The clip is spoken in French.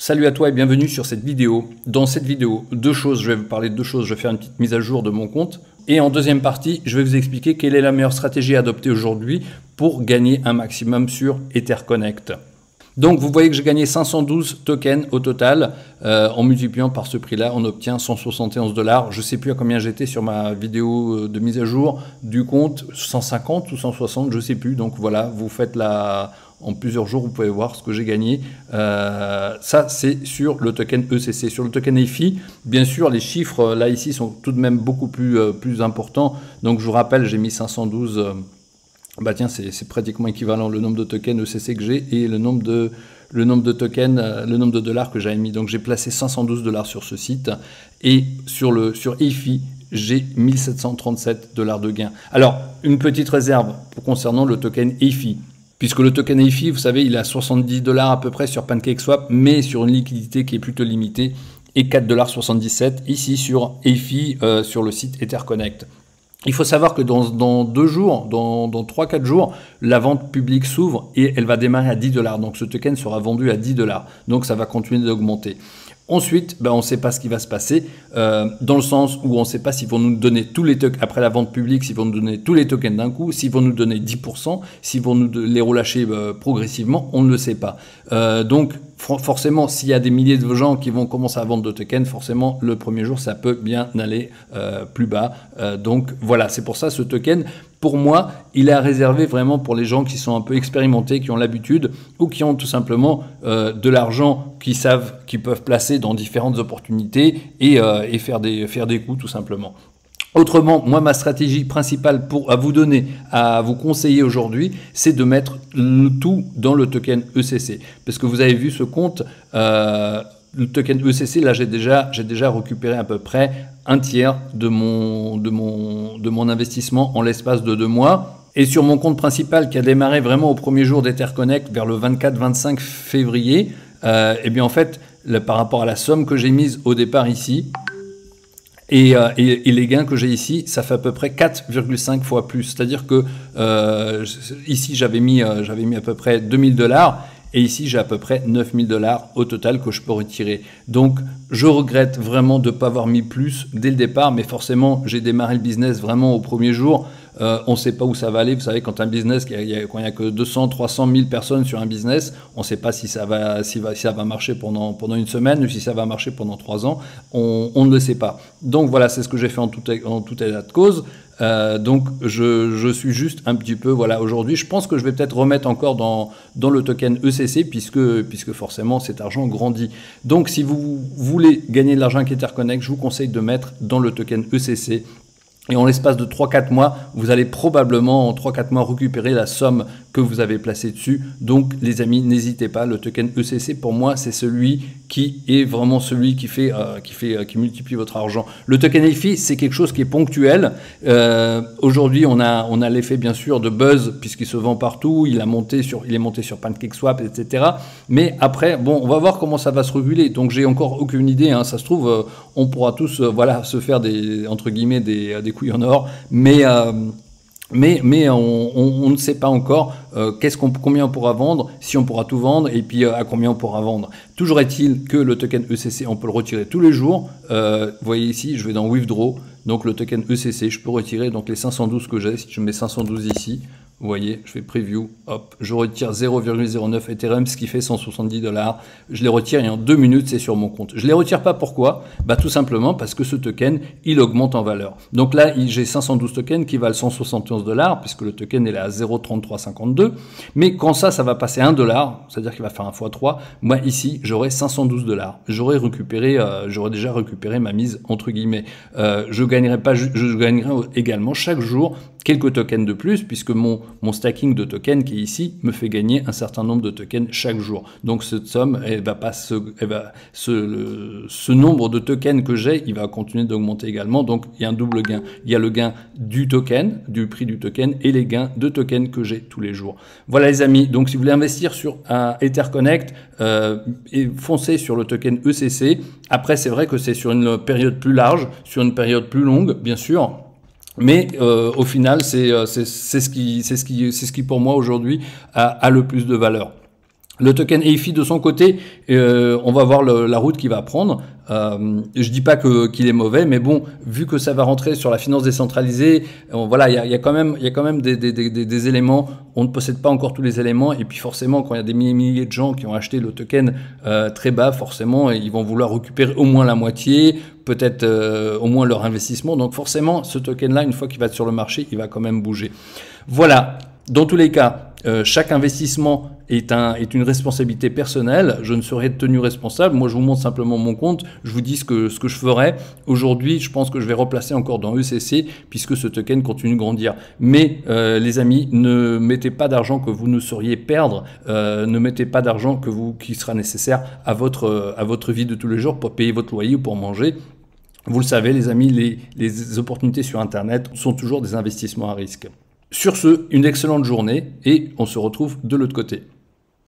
Salut à toi et bienvenue sur cette vidéo. Dans cette vidéo, je vais vous parler de deux choses. Je vais faire une petite mise à jour de mon compte. Et en deuxième partie, je vais vous expliquer quelle est la meilleure stratégie à adopter aujourd'hui pour gagner un maximum sur EtherConnect. Donc vous voyez que j'ai gagné 512 tokens au total. En multipliant par ce prix-là, on obtient 171 $. Je ne sais plus à combien j'étais sur ma vidéo de mise à jour du compte, 150 ou 160, je ne sais plus. Donc voilà, vous faites en plusieurs jours, vous pouvez voir ce que j'ai gagné. Ça, c'est sur le token ECC. Sur le token EFI, bien sûr, les chiffres là ici sont tout de même beaucoup plus importants. Donc je vous rappelle, j'ai mis 512. Bah tiens, c'est pratiquement équivalent le nombre de tokens ECC que j'ai et le nombre de tokens, le nombre de dollars que j'avais mis. Donc j'ai placé 512 $ sur ce site et sur EFI, j'ai 1737 $ de gain. Alors, une petite réserve concernant le token EFI. Puisque le token EFI, vous savez, il est à 70 $ à peu près sur PancakeSwap, mais sur une liquidité qui est plutôt limitée, et 4,77 $ ici sur EFI, sur le site EtherConnect. Il faut savoir que dans 2 jours, dans 3-4 jours, la vente publique s'ouvre et elle va démarrer à 10 $. Donc ce token sera vendu à 10 $. Donc ça va continuer d'augmenter. Ensuite, on ne sait pas ce qui va se passer, dans le sens où on ne sait pas s'ils vont nous donner tous les tokens, après la vente publique, s'ils vont nous donner tous les tokens d'un coup, s'ils vont nous donner 10%, s'ils vont nous les relâcher progressivement, on ne le sait pas. Donc forcément, s'il y a des milliers de gens qui vont commencer à vendre de tokens, forcément, le premier jour, ça peut bien aller plus bas. Donc voilà, c'est pour ça ce token, pour moi, il est à réserver vraiment pour les gens qui sont un peu expérimentés, qui ont l'habitude ou qui ont tout simplement de l'argent qu'ils savent qu'ils peuvent placer dans différentes opportunités et faire des coups tout simplement. Autrement, moi, ma stratégie principale à vous donner, à vous conseiller aujourd'hui, c'est de mettre tout dans le token ECC. Parce que vous avez vu ce compte, le token ECC, là, j'ai déjà récupéré à peu près un tiers de mon investissement en l'espace de 2 mois. Et sur mon compte principal qui a démarré vraiment au premier jour d'EtherConnect vers le 24-25 février, et bien en fait, par rapport à la somme que j'ai mise au départ ici, et les gains que j'ai ici, ça fait à peu près 4,5 fois plus. C'est-à-dire que ici, j'avais mis à peu près 2000 $. Et ici, j'ai à peu près 9000 $ au total que je peux retirer. Donc, je regrette vraiment de ne pas avoir mis plus dès le départ. Mais forcément, j'ai démarré le business vraiment au premier jour. On ne sait pas où ça va aller. Vous savez, quand un business, quand il n'y a que 200, 300 000 personnes sur un business, on ne sait pas si ça va marcher pendant une semaine ou si ça va marcher pendant 3 ans. On ne le sait pas. Donc voilà, c'est ce que j'ai fait en tout état de cause. Donc je suis juste un petit peu, voilà, aujourd'hui, je pense que je vais peut-être remettre encore dans le token ECC puisque forcément cet argent grandit. Donc si vous voulez gagner de l'argent avec EtherConnect, je vous conseille de mettre dans le token ECC. Et en l'espace de 3-4 mois, vous allez probablement en 3-4 mois récupérer la somme que vous avez placée dessus. Donc les amis, n'hésitez pas, le token ECC pour moi, c'est celui qui est vraiment celui qui multiplie votre argent. Le token EFI, c'est quelque chose qui est ponctuel. Aujourd'hui, on a l'effet bien sûr de buzz puisqu'il se vend partout, il est monté sur PancakeSwap, etc. Mais après, bon, on va voir comment ça va se réguler. Donc j'ai encore aucune idée, hein. Ça se trouve, on pourra tous se faire entre guillemets des couilles en or, mais on ne sait pas encore combien on pourra vendre, si on pourra tout vendre et puis à combien on pourra vendre. Toujours est-il que le token ECC, on peut le retirer tous les jours. Vous voyez ici, je vais dans Withdraw, donc le token ECC, je peux retirer donc les 512 que j'ai. Si je mets 512 ici, vous voyez, je fais Preview, hop, je retire 0,09 Ethereum, ce qui fait 170 $. Je les retire et en 2 minutes, c'est sur mon compte. Je les retire pas, pourquoi? Tout simplement parce que ce token, il augmente en valeur. Donc là, j'ai 512 tokens qui valent 171 $, puisque le token est là à 0,3352. Mais quand ça va passer à 1 $, c'est-à-dire qu'il va faire un x3, moi ici, j'aurai 512 $. J'aurai déjà récupéré ma mise, entre guillemets. Je gagnerai également chaque jour quelques tokens de plus, puisque mon stacking de tokens qui est ici me fait gagner un certain nombre de tokens chaque jour. Donc cette somme, ce nombre de tokens que j'ai, il va continuer d'augmenter également. Donc il y a un double gain. Il y a le gain du token, du prix du token, et les gains de tokens que j'ai tous les jours. Voilà les amis. Donc si vous voulez investir sur un EtherConnect, foncez sur le token ECC. Après c'est vrai que c'est sur une période plus large, sur une période plus longue, bien sûr. Mais au final, c'est ce qui pour moi aujourd'hui a le plus de valeur. Le token EIFI de son côté, on va voir la route qu'il va prendre. Je dis pas qu'il est mauvais, mais bon, vu que ça va rentrer sur la finance décentralisée, voilà, il y a quand même des éléments. On ne possède pas encore tous les éléments, et puis forcément, quand il y a des milliers de gens qui ont acheté le token très bas, forcément, ils vont vouloir récupérer au moins la moitié, peut-être au moins leur investissement. Donc forcément, ce token-là, une fois qu'il va être sur le marché, il va quand même bouger. Voilà. Dans tous les cas, chaque investissement est une responsabilité personnelle. Je ne serai tenu responsable. Moi, je vous montre simplement mon compte. Je vous dis ce que je ferai. Aujourd'hui, je pense que je vais replacer encore dans ECC puisque ce token continue de grandir. Mais les amis, ne mettez pas d'argent que vous ne sauriez perdre. Ne mettez pas d'argent qui sera nécessaire à votre vie de tous les jours pour payer votre loyer ou pour manger. Vous le savez, les amis, les opportunités sur Internet sont toujours des investissements à risque. Sur ce, une excellente journée et on se retrouve de l'autre côté.